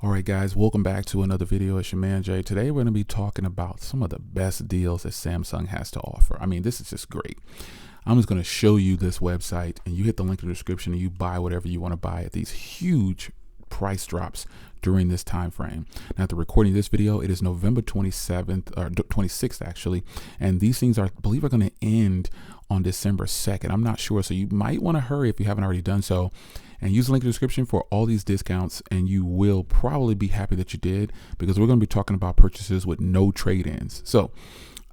All right, guys, welcome back to another video. It's your man Jay. Today we're going to be talking about some of the best deals that Samsung has to offer. I mean, this is just great. I'm just going to show you this website, and you hit the link in the description and you buy whatever you want to buy at these huge price drops during this time frame. Now, at the recording of this video, it is November 27th or 26th actually, and these things I believe are going to end on December 2nd. I'm not sure, so you might want to hurry if you haven't already done so, and use the link in the description for all these discounts, and you will probably be happy that you did, because we're going to be talking about purchases with no trade-ins. So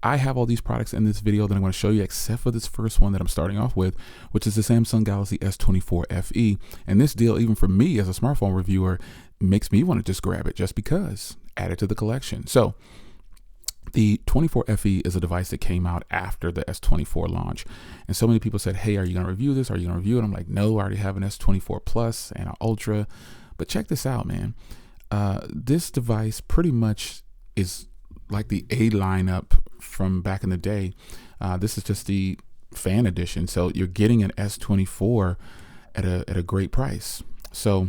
I have all these products in this video that I'm going to show you, except for this first one that I'm starting off with, which is the Samsung Galaxy S24 FE. And this deal, even for me as a smartphone reviewer, makes me want to just grab it just because. Add it to the collection. So the 24 FE is a device that came out after the S24 launch. And so many people said, hey, are you going to review this? Are you going to review it? I'm like, no, I already have an S24 Plus and an Ultra. But check this out, man. This device pretty much is like the A lineup from back in the day. This is just the fan edition. So you're getting an S24 at a great price. So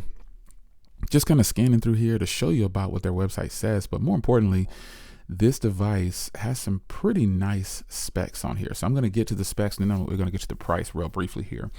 just kind of scanning through here to show you about what their website says. But more importantly, this device has some pretty nice specs on here. So I'm going to get to the specs, and then we're going to get to the price real briefly here.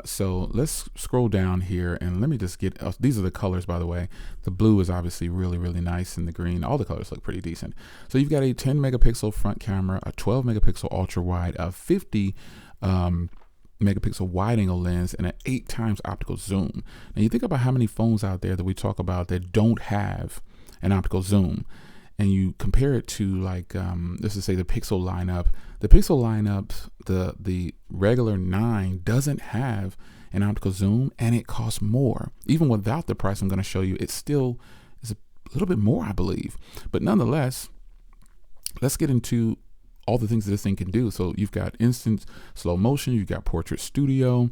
So let's scroll down here, and let me just get, these are the colors, by the way. The blue is obviously really, really nice, and the green, all the colors look pretty decent. So you've got a 10 megapixel front camera, a 12 megapixel ultra wide, a 50 megapixel wide angle lens, and an 8 times optical zoom. Now you think about how many phones out there that we talk about that don't have an optical zoom, and you compare it to, like, let's just say the Pixel lineup. The Pixel lineup, the regular 9 doesn't have an optical zoom, and it costs more. Even without the price I'm going to show you, it still is a little bit more, I believe. But nonetheless, let's get into all the things that this thing can do. So you've got instant slow motion, you've got portrait studio,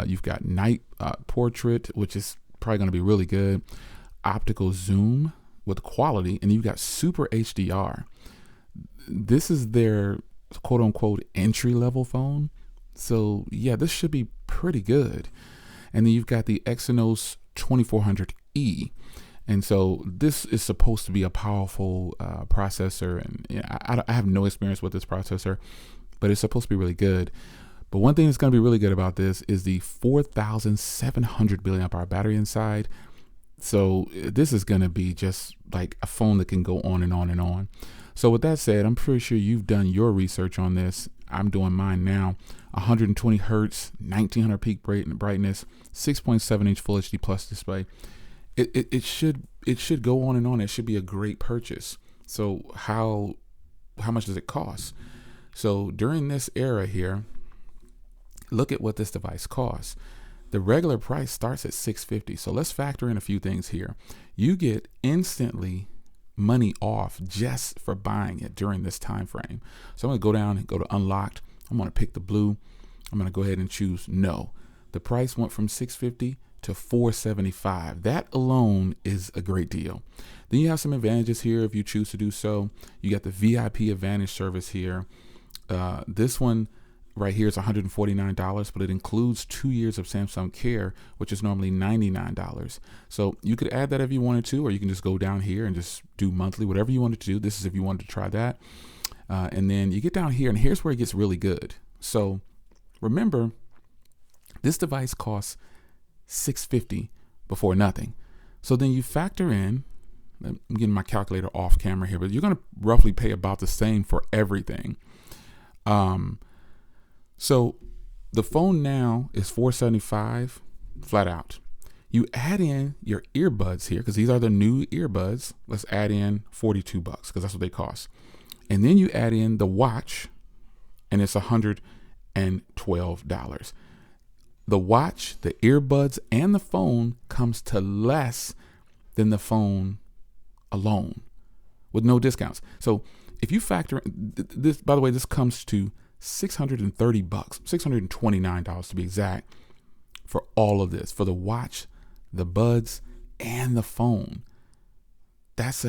you've got night portrait, which is probably going to be really good, optical zoom with quality, and you've got super HDR. This is their quote unquote entry level phone. So yeah, this should be pretty good. And then you've got the Exynos 2400E. And so this is supposed to be a powerful processor. And you know, I have no experience with this processor, but it's supposed to be really good. But one thing that's going to be really good about this is the 4,700 milliamp hour battery inside. So this is going to be just like a phone that can go on and on and on. So with that said, I'm pretty sure you've done your research on this. I'm doing mine now. 120 hertz, 1900 peak brightness, 6.7 inch Full HD Plus display. It should go on and on. It should be a great purchase. So how much does it cost? So during this era here, look at what this device costs. The regular price starts at $650. So let's factor in a few things here. You get instantly money off just for buying it during this time frame. So I'm going to go down and go to unlocked. I'm going to pick the blue. I'm going to go ahead and choose no. The price went from $650 to $475. That alone is a great deal. Then you have some advantages here if you choose to do so. You got the VIP Advantage service here. This one right here is $149, but it includes 2 years of Samsung Care, which is normally $99. So you could add that if you wanted to, or you can just go down here and just do monthly, whatever you wanted to do. This is if you wanted to try that. And then you get down here, and here's where it gets really good. So remember, this device costs $650 before nothing. So then you factor in, I'm getting my calculator off camera here, but you're going to roughly pay about the same for everything. So the phone now is $475 flat out. You add in your earbuds here, because these are the new earbuds. Let's add in $42 because that's what they cost. And then you add in the watch, and it's $112. The watch, the earbuds, and the phone comes to less than the phone alone with no discounts. So if you factor in this, by the way, this comes to $630, $629 to be exact, for all of this, for the watch, the buds, and the phone. That's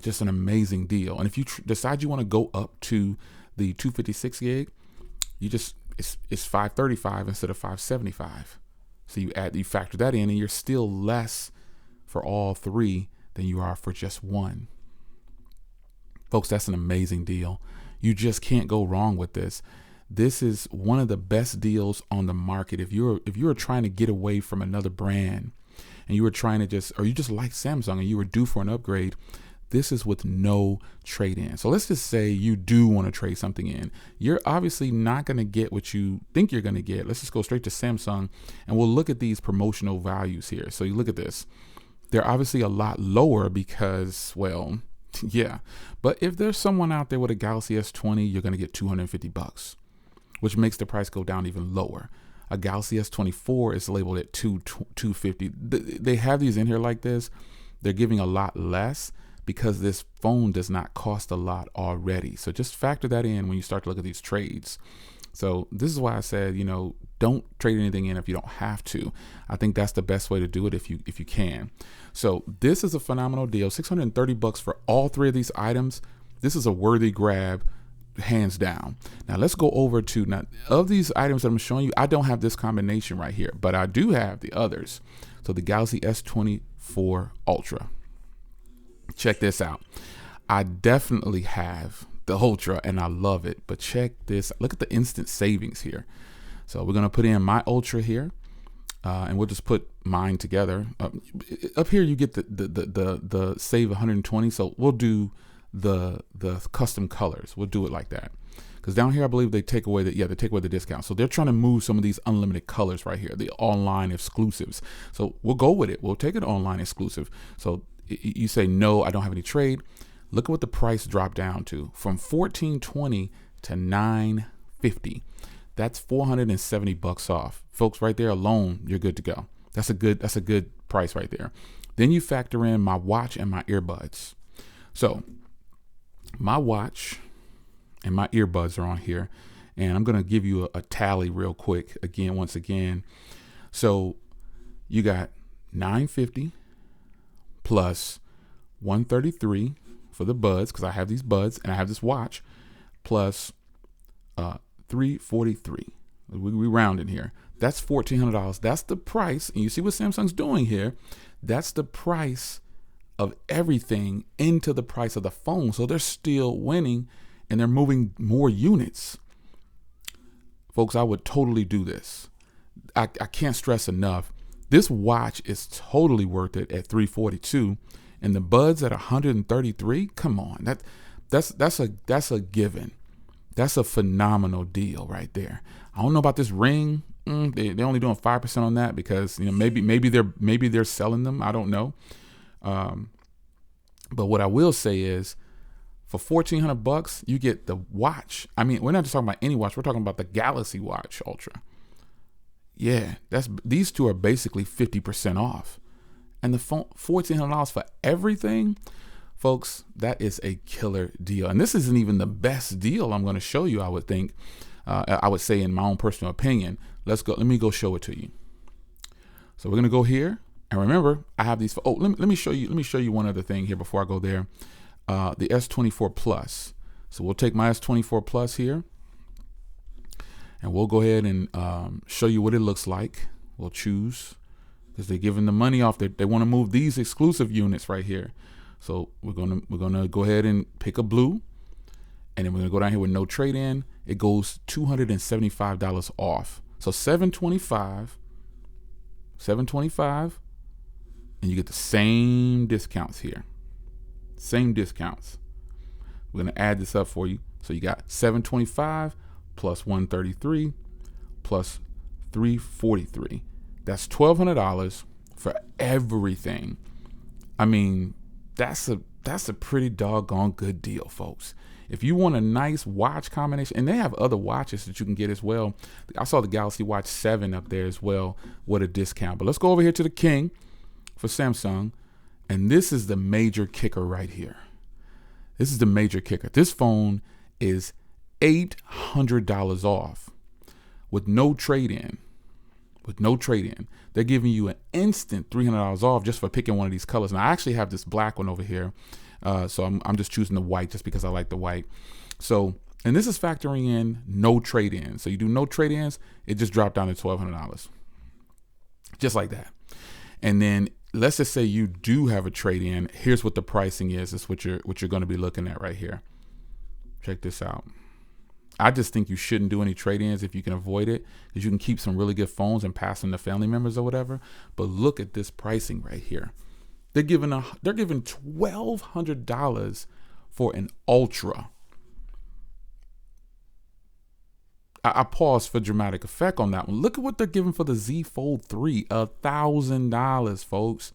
just an amazing deal. And if you decide you want to go up to the 256 gig, you just it's 535 instead of 575. So you factor that in, and you're still less for all three than you are for just one. Folks, that's an amazing deal. You just can't go wrong with this. This is one of the best deals on the market. If you're trying to get away from another brand and you were trying to or you just like Samsung and you were due for an upgrade, this is with no trade-in. So let's just say you do want to trade something in. You're obviously not going to get what you think you're going to get. Let's just go straight to Samsung and we'll look at these promotional values here. So you look at this. They're obviously a lot lower because, well, yeah. But if there's someone out there with a Galaxy S20, you're going to get $250, which makes the price go down even lower. A Galaxy S24 is labeled at $250. They have these in here like this. They're giving a lot less because this phone does not cost a lot already. So just factor that in when you start to look at these trades. So this is why I said, don't trade anything in if you don't have to. I think that's the best way to do it if you can. So this is a phenomenal deal. $630 for all three of these items. This is a worthy grab, hands down. Now let's go over to, now of these items that I'm showing you, I don't have this combination right here, but I do have the others. So the Galaxy S24 Ultra. Check this out. I definitely have the Ultra and I love it, but check this. Look at the instant savings here. So we're going to put in my Ultra here and we'll just put mine together. Up here you get the save 120. So we'll do the custom colors. We'll do it like that. Because down here, I believe they take away the discount. So they're trying to move some of these unlimited colors right here, the online exclusives. So we'll go with it. We'll take an online exclusive. So you say, no, I don't have any trade. Look at what the price dropped down to, from $14.20 to $9.50. That's $470 off. Folks, right there alone, you're good to go. That's a good price right there. Then you factor in my watch and my earbuds. So my watch and my earbuds are on here, and I'm going to give you a tally real quick once again. So you got $950 plus $133 for the buds, because I have these buds and I have this watch, plus $343. We round in here. That's $1,400. That's the price. And you see what Samsung's doing here. That's the price of everything into the price of the phone. So they're still winning and they're moving more units. Folks, I would totally do this. I can't stress enough. This watch is totally worth it at $342, and the buds at $133. Come on, that's a given. That's a phenomenal deal right there. I don't know about this ring. They're only doing 5% on that because maybe they're selling them. I don't know. But what I will say is, for $1,400, you get the watch. I mean, we're not just talking about any watch. We're talking about the Galaxy Watch Ultra. Yeah, these two are basically 50% off. And the phone, $1,400 for everything, folks, that is a killer deal. And this isn't even the best deal I'm going to show you, I would think. I would say, in my own personal opinion. Let me go show it to you. So we're going to go here. And remember, I have these. Oh, let me show you one other thing here before I go there. The S24 Plus. So we'll take my S24 Plus here, and we'll go ahead and show you what it looks like. We'll choose, because they're giving the money off. They want to move these exclusive units right here. So we're gonna go ahead and pick a blue, and then we're gonna go down here with no trade in. It goes $275 off. So $725, and you get the same discounts here. Same discounts. We're going to add this up for you. So you got $725 plus $133 plus $343. That's $1,200 for everything. I mean, that's a pretty doggone good deal, folks. If you want a nice watch combination, and they have other watches that you can get as well. I saw the Galaxy Watch 7 up there as well. What a discount. But let's go over here to the king for Samsung. And this is the major kicker right here. This is the major kicker. This phone is $800 off with no trade-in. With no trade-in. They're giving you an instant $300 off just for picking one of these colors. And I actually have this black one over here. So I'm just choosing the white just because I like the white. So, and this is factoring in no trade-in. So you do no trade-ins, it just dropped down to $1,200. Just like that. And then let's just say you do have a trade-in. Here's what the pricing is. It's what you're going to be looking at right here. Check this out. I just think you shouldn't do any trade-ins if you can avoid it, because you can keep some really good phones and pass them to family members or whatever. But look at this pricing right here. They're giving $1,200 for an Ultra. I paused for dramatic effect on that one. Look at what they're giving for the Z Fold 3, $1,000, folks.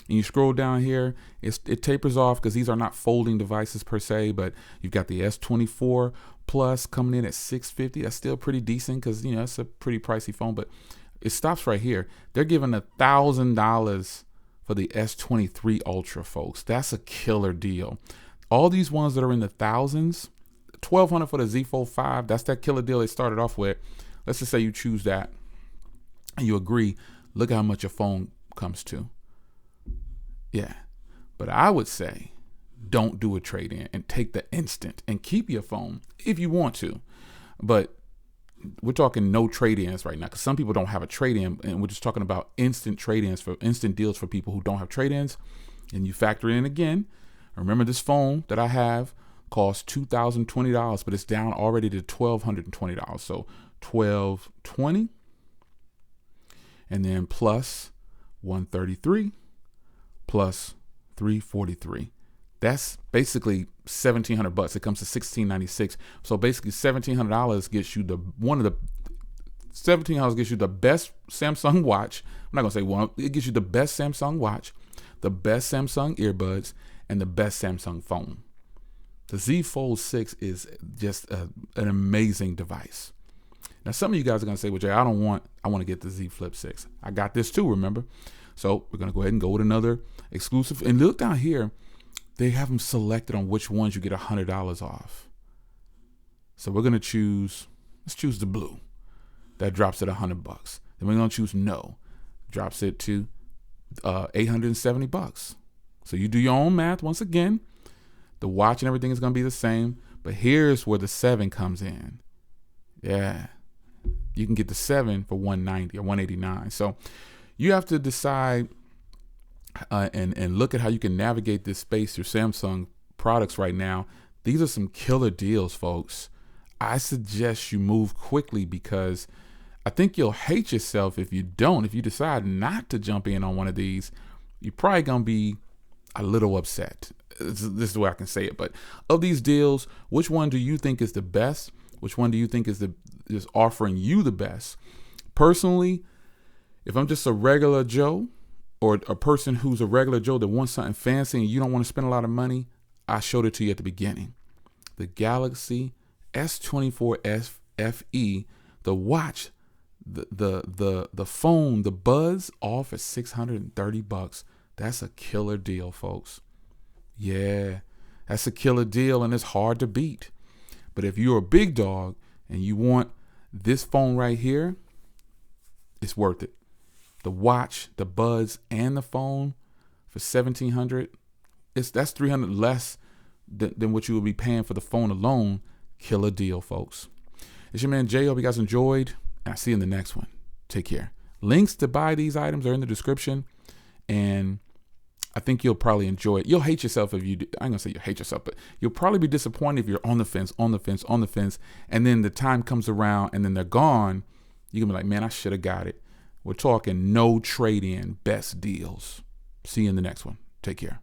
And you scroll down here, it tapers off because these are not folding devices per se, but you've got the S24 Plus coming in at $650. That's still pretty decent because, you know, it's a pretty pricey phone, but it stops right here. They're giving $1,000 for the S23 Ultra, folks. That's a killer deal. All these ones that are in the thousands, $1,200 for the Z Fold 5, that's that killer deal they started off with. Let's just say you choose that and you agree. Look at how much your phone comes to. Yeah, but I would say don't do a trade-in and take the instant and keep your phone if you want to. But we're talking no trade-ins right now because some people don't have a trade-in, and we're just talking about instant trade-ins for instant deals for people who don't have trade-ins. And you factor in again. Remember, this phone that I have costs $2,020, but it's down already to $1,220. So $1,220, and then plus $133 plus $343. That's basically $1,700. It comes to $1,696. So basically $1,700 gets you $1,700 gets you the best Samsung watch. I'm not gonna say one. It gets you the best Samsung watch, the best Samsung earbuds, and the best Samsung phone. The Z Fold 6 is just an amazing device. Now, some of you guys are going to say, well, Jay, I want to get the Z Flip 6. I got this too, remember? So we're going to go ahead and go with another exclusive. And look down here, they have them selected on which ones you get $100 off. So we're going to choose, let's choose the blue. That drops at $100. Then we're going to choose no. Drops it to $870. So you do your own math once again. The watch and everything is going to be the same, but here's where the 7 comes in. Yeah, you can get the 7 for $190 or $189. So you have to decide and look at how you can navigate this space through Samsung products right now. These are some killer deals, folks. I suggest you move quickly because I think you'll hate yourself if you don't. If you decide not to jump in on one of these, you're probably going to be a little upset. This is the way I can say it. But of these deals, which one do you think is the best? Which one do you think is offering you the best? Personally, if I'm just a regular Joe or a person who's a regular Joe that wants something fancy and you don't want to spend a lot of money, I showed it to you at the beginning. The Galaxy S24 FE, the watch, the phone, the Buzz, all for $630. That's a killer deal, folks. Yeah, that's a killer deal, and it's hard to beat. But if you're a big dog and you want this phone right here, it's worth it. The watch, the Buzz, and the phone for $1,700. That's $300 less than what you would be paying for the phone alone. Killer deal, folks. It's your man Jay. Hope you guys enjoyed, and I'll see you in the next one. Take care. Links to buy these items are in the description, and I think you'll probably enjoy it. You'll hate yourself if you do. I'm going to say you'll hate yourself, but you'll probably be disappointed if you're on the fence, and then the time comes around and then they're gone. You're going to be like, man, I should have got it. We're talking no trade-in, best deals. See you in the next one. Take care.